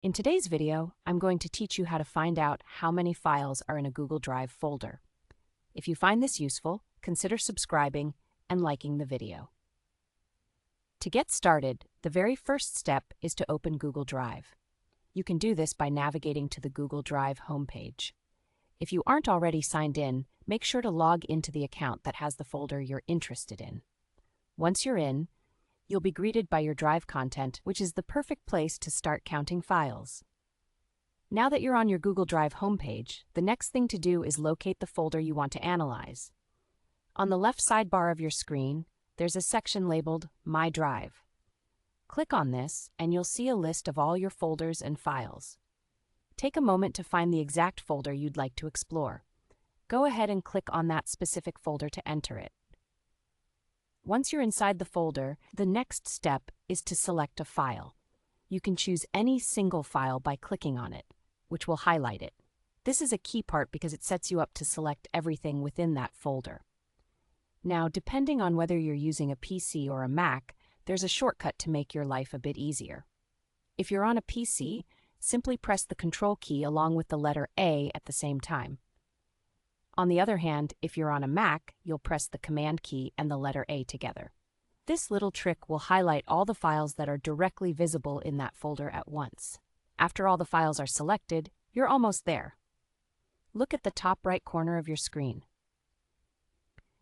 In today's video, I'm going to teach you how to find out how many files are in a Google Drive folder. If you find this useful, consider subscribing and liking the video. To get started, the very first step is to open Google Drive. You can do this by navigating to the Google Drive homepage. If you aren't already signed in, make sure to log into the account that has the folder you're interested in. Once you're in, you'll be greeted by your Drive content, which is the perfect place to start counting files. Now that you're on your Google Drive homepage, the next thing to do is locate the folder you want to analyze. On the left sidebar of your screen, there's a section labeled My Drive. Click on this, and you'll see a list of all your folders and files. Take a moment to find the exact folder you'd like to explore. Go ahead and click on that specific folder to enter it. Once you're inside the folder, the next step is to select a file. You can choose any single file by clicking on it, which will highlight it. This is a key part because it sets you up to select everything within that folder. Now, depending on whether you're using a PC or a Mac, there's a shortcut to make your life a bit easier. If you're on a PC, simply press the Control key along with the letter A at the same time. On the other hand, if you're on a Mac, you'll press the Command key and the letter A together. This little trick will highlight all the files that are directly visible in that folder at once. After all the files are selected, you're almost there. Look at the top right corner of your screen.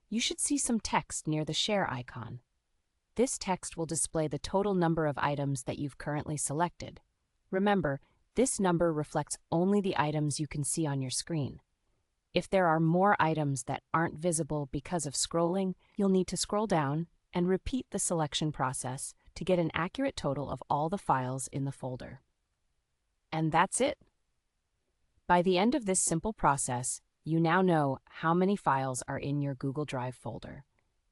You should see some text near the Share icon. This text will display the total number of items that you've currently selected. Remember, this number reflects only the items you can see on your screen. If there are more items that aren't visible because of scrolling, you'll need to scroll down and repeat the selection process to get an accurate total of all the files in the folder. And that's it. By the end of this simple process, you now know how many files are in your Google Drive folder.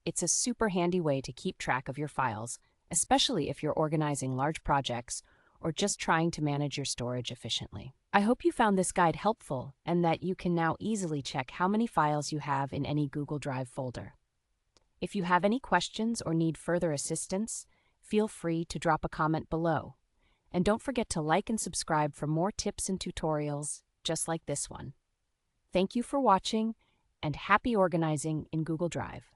It's a super handy way to keep track of your files, especially if you're organizing large projects or just trying to manage your storage efficiently. I hope you found this guide helpful and that you can now easily check how many files you have in any Google Drive folder. If you have any questions or need further assistance, feel free to drop a comment below. And don't forget to like and subscribe for more tips and tutorials just like this one. Thank you for watching, and happy organizing in Google Drive.